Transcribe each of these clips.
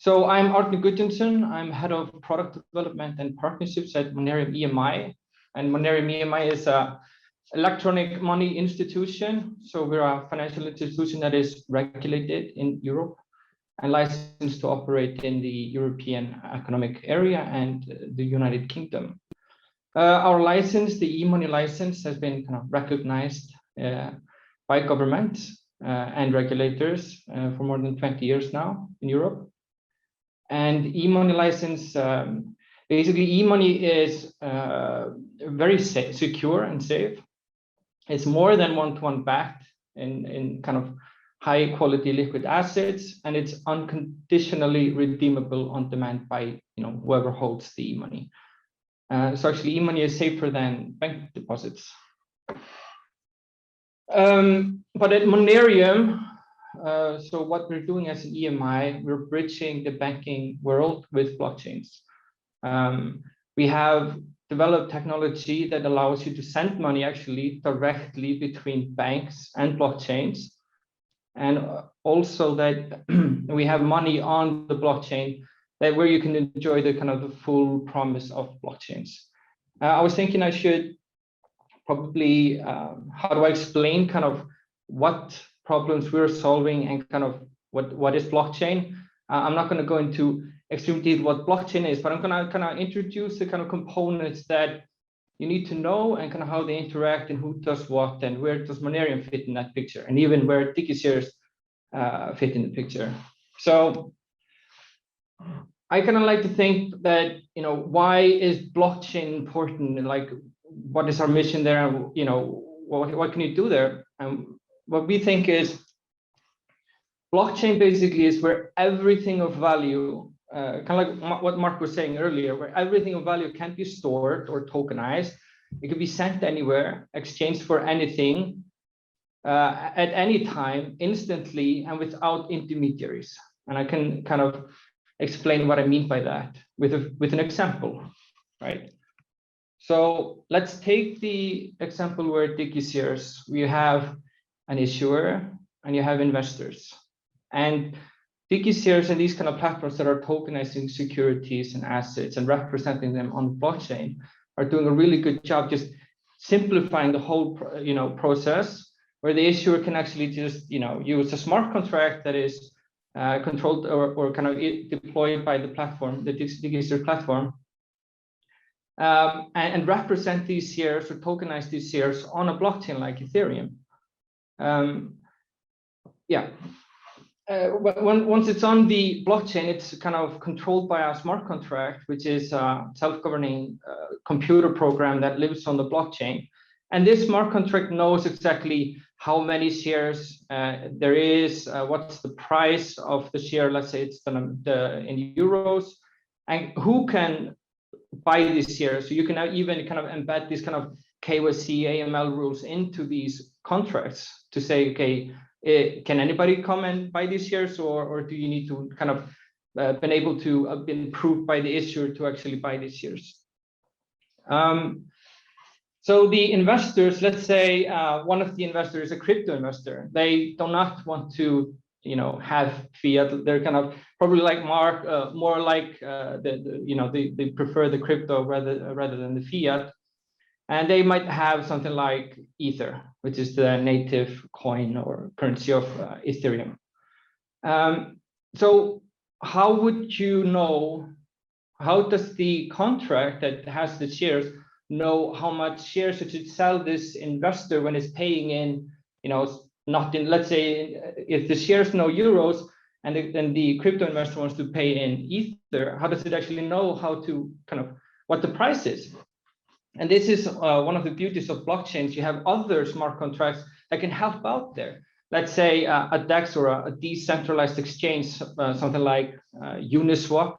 So I'm Árni Guðjónsson. I'm head of product development and partnerships at Monerium EMI. And Monerium EMI is a electronic money institution. So we're a financial institution that is regulated in Europe and licensed to operate in the European Economic Area and the United Kingdom. Our license, the e-money license, has been kind of recognized by governments and regulators for more than 20 years now in Europe. And e-money license, basically e-money is very safe, secure and safe. It's more than one-to-one backed in kind of high quality liquid assets, and it's unconditionally redeemable on demand by whoever holds the e-money. So actually e-money is safer than bank deposits. But at Monerium, so what we're doing as an EMI, we're bridging the banking world with blockchains. We have developed technology that allows you to send money actually directly between banks and blockchains. And also that we have money on the blockchain where you can enjoy the kind of the full promise of blockchains. I was thinking I should probably, how do I explain kind of what problems we're solving and kind of what is blockchain. I'm not going to go into extreme detail what blockchain is, but I'm going to kind of introduce the kind of components that you need to know and kind of how they interact and who does what and where does Monerium fit in that picture, and even where DigiShares fit in the picture. So I kind of like to think that, why is blockchain important, and like what is our mission there, what can you do there? What we think is blockchain basically is where everything of value, kind of like what Mark was saying earlier, where everything of value can be stored or tokenized. It can be sent anywhere, exchanged for anything, at any time, instantly, and without intermediaries. And I can kind of explain what I mean by that with an example, right? So let's take the example where DigiShares, we have an issuer and you have investors. And DigiShares and these kind of platforms that are tokenizing securities and assets and representing them on the blockchain are doing a really good job just simplifying the whole process, where the issuer can actually just use a smart contract that is controlled or kind of deployed by the platform, the DigiShares platform, and represent these shares or tokenize these shares on a blockchain like Ethereum. Once it's on the blockchain, it's kind of controlled by a smart contract, which is a self-governing computer program that lives on the blockchain. And this smart contract knows exactly how many shares there is, what's the price of the share, let's say it's in euros, and who can buy these shares. So you can now even kind of embed these kind of KYC, AML rules into these contracts to say, okay, can anybody come and buy these shares, or do you need to kind of been able to have been approved by the issuer to actually buy these shares? So the investors, let's say one of the investors is a crypto investor. They do not want to have fiat. They're kind of probably like Mark, more like they prefer the crypto rather than the fiat. And they might have something like Ether, which is the native coin or currency of Ethereum. So how would you know, how does the contract that has the shares know how much shares it should sell this investor when it's paying in, not in, let's say, if the shares know euros and then the crypto investor wants to pay in Ether, how does it actually know how to kind of what the price is? And this is one of the beauties of blockchains. You have other smart contracts that can help out there. Let's say a DEX or a decentralized exchange, something like Uniswap.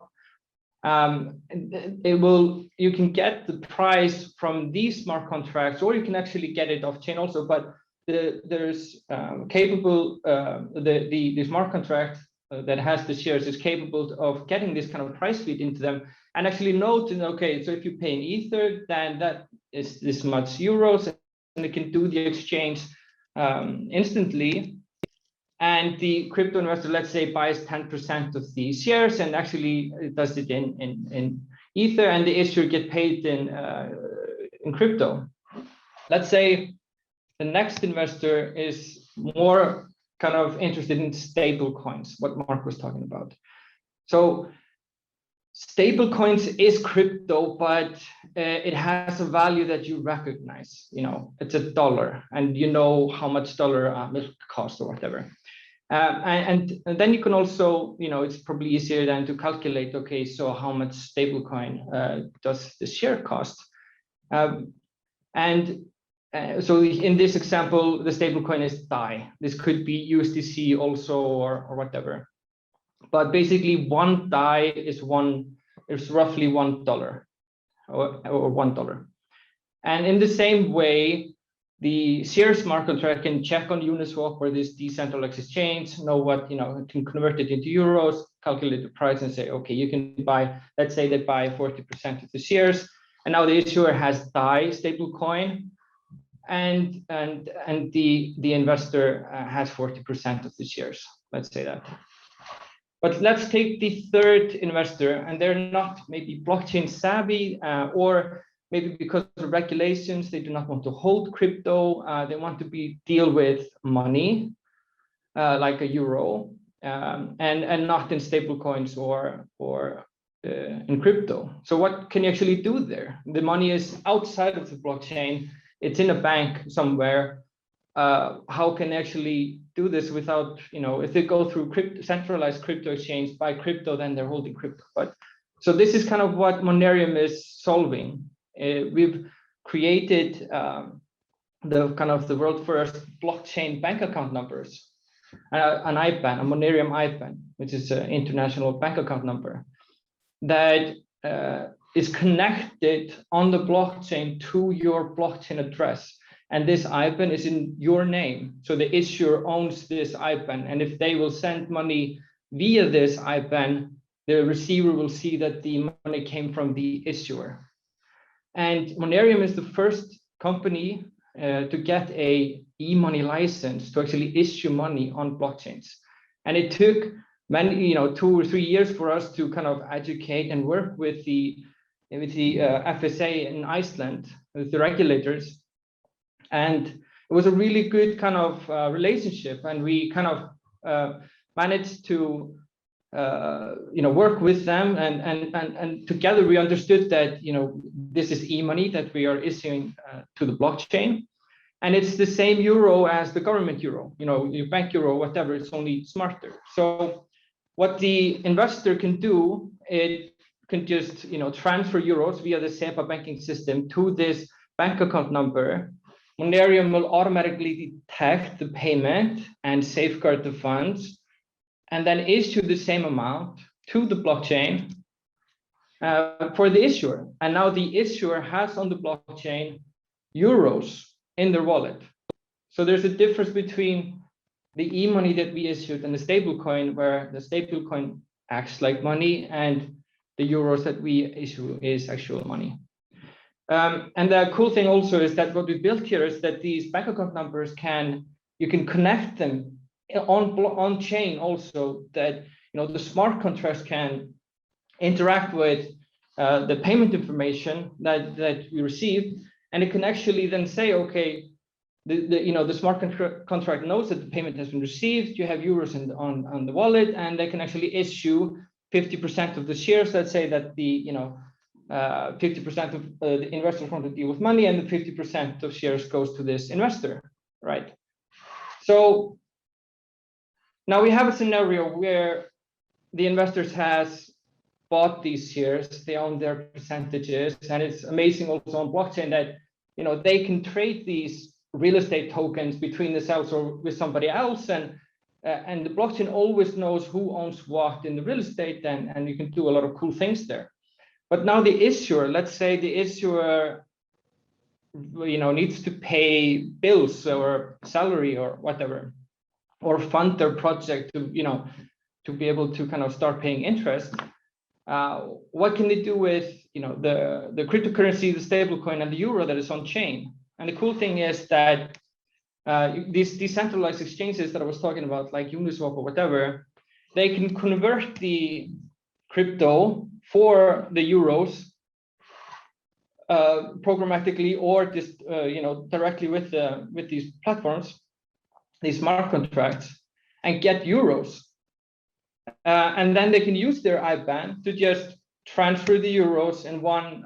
You can get the price from these smart contracts, or you can actually get it off chain also. But there's capable the smart contract that has the shares is capable of getting this kind of price feed into them and actually noting, okay, so if you pay in Ether, then that is this much euros, and it can do the exchange instantly. And the crypto investor, let's say, buys 10% of the shares and actually does it in Ether, and the issuer get paid in crypto. Let's say the next investor is more kind of interested in stable coins, what Mark was talking about. So stable coins is crypto, but it has a value that you recognize. You know, it's $1, and you know how much dollar milk costs or whatever. And then you can also, you know, it's probably easier than to calculate, okay, so how much stablecoin does the share cost? So in this example, the stablecoin is DAI. This could be USDC also or whatever. But basically, one DAI is roughly $1 or $1. And in the same way, the share smart contract can check on Uniswap or this decentralized exchange, know what, you know, can convert it into euros, calculate the price and say, okay, you can buy, let's say they buy 40% of the shares. And now the issuer has DAI stablecoin, and the investor has 40% of the shares. Let's say that. But let's take the third investor, and they're not maybe blockchain savvy, or maybe because of regulations, they do not want to hold crypto. They want to deal with money, like a euro, and not in stable coins or in crypto. So what can you actually do there? The money is outside of the blockchain. It's in a bank somewhere. How can they actually do this without, you know, if they go through centralized crypto exchange, buy crypto, then they're holding crypto. But so this is kind of what Monerium is solving. We've created the world's first blockchain bank account numbers, an IBAN, a Monerium IBAN, which is an international bank account number that is connected on the blockchain to your blockchain address. And this IBAN is in your name. So the issuer owns this IBAN. And if they will send money via this IBAN, the receiver will see that the money came from the issuer. And Monerium is the first company to get a e-money license to actually issue money on blockchains. And it took many, 2 or 3 years for us to kind of educate and work with the FSA in Iceland, with the regulators. And it was a really good kind of relationship, and we kind of managed to work with them, and together we understood that this is e-money that we are issuing to the blockchain, and it's the same euro as the government euro, your bank euro, whatever. It's only smarter. So what the investor can do, it can just transfer euros via the SEPA banking system to this bank account number. Monerium will automatically detect the payment and safeguard the funds, and then issue the same amount to the blockchain for the issuer. And now the issuer has on the blockchain euros in their wallet. So there's a difference between the e-money that we issued and the stablecoin, where the stablecoin acts like money and the euros that we issue is actual money. And the cool thing also is that what we built here is that these bank account numbers you can connect them on chain also, that the smart contracts can interact with the payment information that we receive, and it can actually then say, okay, the smart contract knows that the payment has been received, you have euros on the wallet, and they can actually issue 50% of the shares. Let's say that the 50% of the investors want to deal with money, and the 50% of shares goes to this investor, right? So now we have a scenario where the investors has bought these shares, they own their percentages, and it's amazing also on blockchain that they can trade these real estate tokens between themselves or with somebody else, and the blockchain always knows who owns what in the real estate, and you can do a lot of cool things there. But now the issuer, let's say the issuer, needs to pay bills or salary or whatever, or fund their project to be able to kind of start paying interest. What can they do with the cryptocurrency, the stablecoin, and the euro that is on chain? And the cool thing is that these decentralized exchanges that I was talking about, like Uniswap or whatever, they can convert the crypto for the euros programmatically, or just directly with these platforms, these smart contracts, and get euros. And then they can use their IBAN to just transfer the euros in one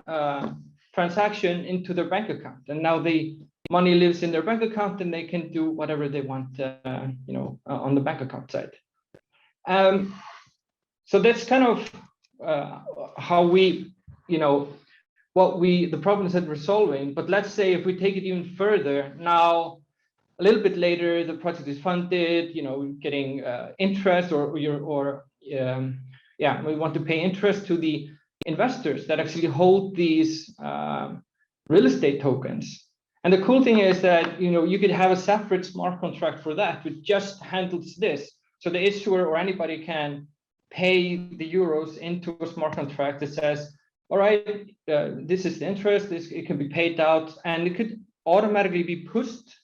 transaction into their bank account. And now the money lives in their bank account, and they can do whatever they want, on the bank account side. So that's kind of how we, the problems that we're solving. But let's say if we take it even further, now a little bit later, the project is funded, getting interest, we want to pay interest to the investors that actually hold these real estate tokens. And the cool thing is that, you could have a separate smart contract for that, which just handles this. So the issuer or anybody can pay the euros into a smart contract that says, all right, this is the interest, it can be paid out, and it could automatically be pushed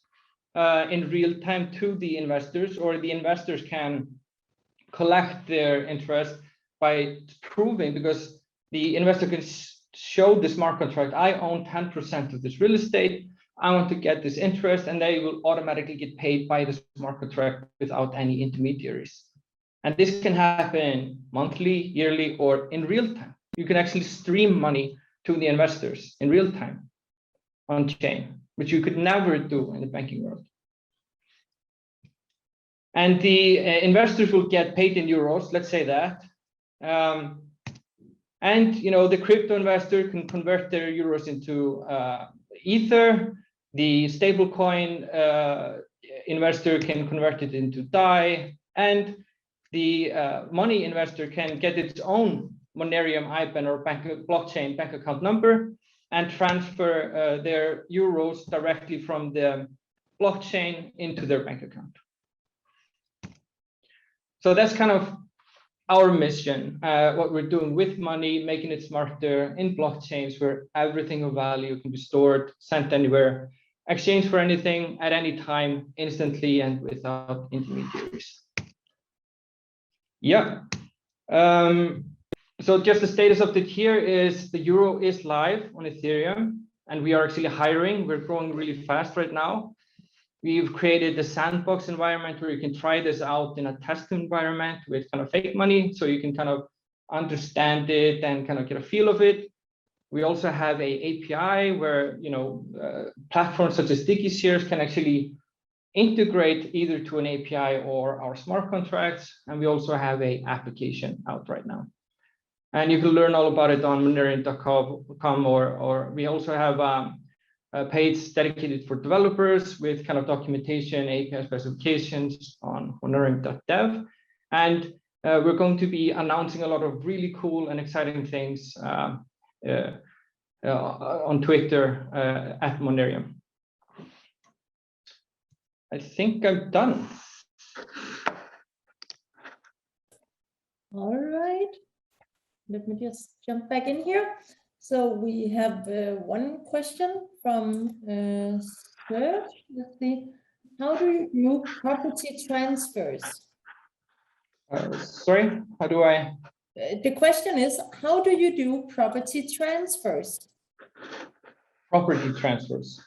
in real time to the investors, or the investors can collect their interest by proving, because the investor can show the smart contract, I own 10% of this real estate, I want to get this interest, and they will automatically get paid by the smart contract without any intermediaries. And this can happen monthly, yearly, or in real time. You can actually stream money to the investors in real time on chain, which you could never do in the banking world. And the investors will get paid in euros, let's say that. And the crypto investor can convert their euros into Ether. The stablecoin investor can convert it into DAI, and the money investor can get its own Monerium IBAN or blockchain bank account number and transfer their euros directly from the blockchain into their bank account. So that's kind of our mission, what we're doing with money, making it smarter in blockchains where everything of value can be stored, sent anywhere, exchanged for anything at any time, instantly and without intermediaries. Yeah. So just the status update here is the euro is live on Ethereum, and we are actually hiring. We're growing really fast right now. We've created a sandbox environment where you can try this out in a test environment with kind of fake money, so you can kind of understand it and kind of get a feel of it. We also have a API where platforms such as DigiShares can actually integrate either to an API or our smart contracts, and we also have an application out right now. And you can learn all about it on monerium.com, or we also have a page dedicated for developers with kind of documentation, API specifications on monerium.dev. And we're going to be announcing a lot of really cool and exciting things on Twitter at Monerium. I think I'm done. All right. Let me just jump back in here. So we have one question from Serge. Let's see. How do you do property transfers? Sorry, how do I? The question is, how do you do property transfers? Property transfers.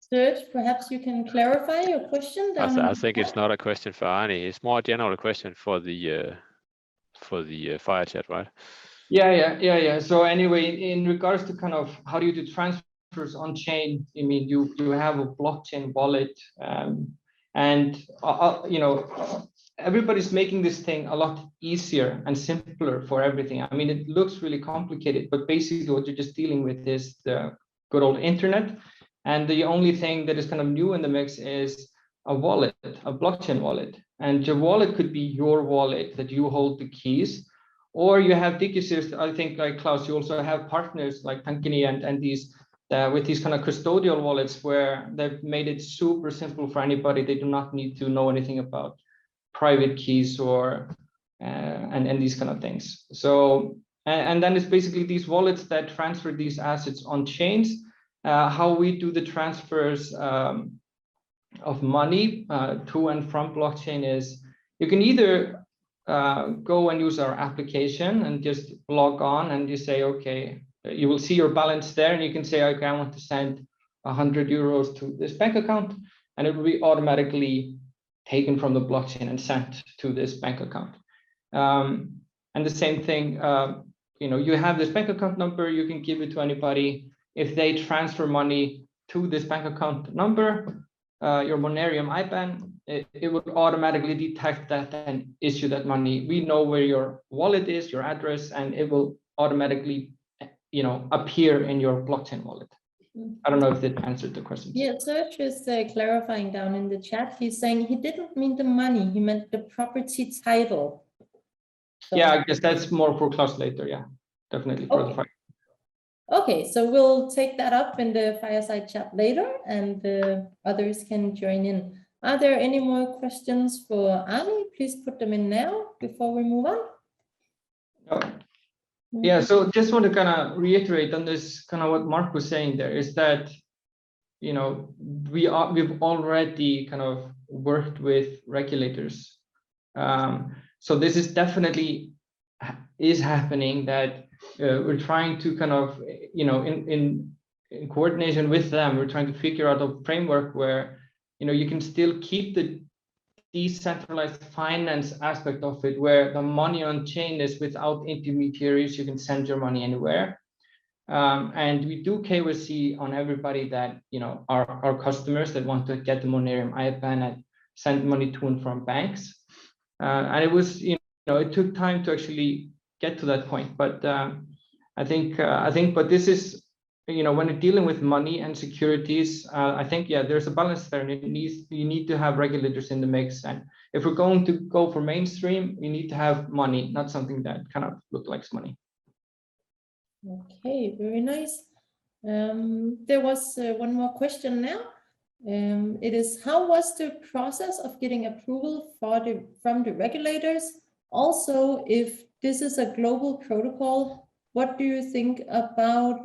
Serge, perhaps you can clarify your question. I think it's not a question for Árni. It's more a general question for the fire chat, right? Yeah. So anyway, in regards to kind of how do you do transfers on chain, I mean, you have a blockchain wallet, and everybody's making this thing a lot easier and simpler for everything. I mean, it looks really complicated, but basically what you're just dealing with is the good old internet. And the only thing that is kind of new in the mix is a wallet, a blockchain wallet. And your wallet could be your wallet that you hold the keys, or you have DigiShares. I think, like Klaus, you also have partners like Tankini and these with these kind of custodial wallets where they've made it super simple for anybody. They do not need to know anything about private keys or and these kind of things. So and then it's basically these wallets that transfer these assets on chains. how we do the transfers of money to and from blockchain is you can either go and use our application and just log on and you say, okay, you will see your balance there and you can say, okay, I want to send 100 euros to this bank account, and it will be automatically taken from the blockchain and sent to this bank account. And the same thing, you have this bank account number, you can give it to anybody. If they transfer money to this bank account number, your Monerium IBAN, it will automatically detect that and issue that money. We know where your wallet is, your address, and it will automatically, appear in your blockchain wallet. I don't know if that answered the question. Yeah, Serge is clarifying down in the chat. He's saying he didn't mean the money, he meant the property title. So, yeah, I guess that's more for class later. Yeah, definitely for the fire. Okay, so we'll take that up in the fireside chat later, and others can join in. Are there any more questions for Árni? Please put them in now before we move on. Yeah, so just want to kind of reiterate on this, kind of what Mark was saying there, is that, we've already kind of worked with regulators. So this is definitely is happening, that we're trying to kind of, in coordination with them, we're trying to figure out a framework where, you can still keep the decentralized finance aspect of it, where the money on chain is without intermediaries, you can send your money anywhere. And we do KYC on everybody that, our customers that want to get the Monerium IBAN and send money to and from banks. And it was, it took time to actually get to that point. But I think, but this is, when you're dealing with money and securities, I think, yeah, there's a balance there, and you need to have regulators in the mix. And if we're going to go for mainstream, we need to have money, not something that kind of looks like money. Okay, very nice. There was one more question now. It is, how was the process of getting approval from the regulators? Also, if this is a global protocol, what do you think about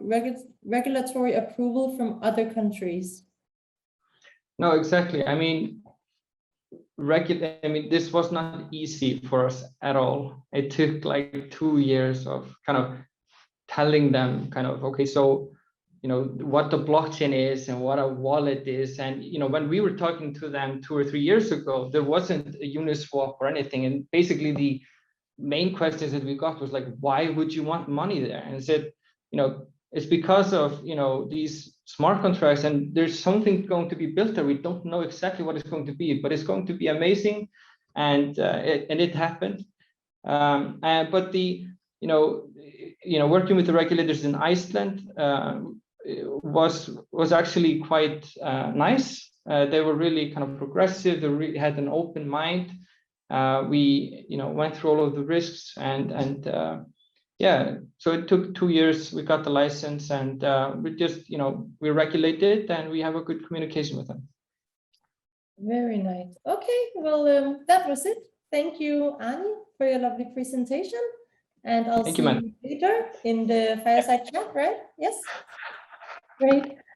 regulatory approval from other countries? No, exactly. I mean, this was not easy for us at all. It took like 2 years of kind of telling them kind of, okay, so, what the blockchain is and what a wallet is. And, when we were talking to them 2 or 3 years ago, there wasn't a Uniswap or anything. And basically the main questions that we got was like, why would you want money there? And I said, it's because of, these smart contracts, and there's something going to be built there. We don't know exactly what it's going to be, but it's going to be amazing. And it happened. But the, working with the regulators in Iceland was actually quite nice. They were really kind of progressive. They really had an open mind. We, went through all of the risks, and yeah, so it took 2 years. We got the license, and we just, we regulated, and we have a good communication with them. Very nice. Okay, well, that was it. Thank you, Árni, for your lovely presentation. And I'll see you later in the fireside chat, right? Yes. Great.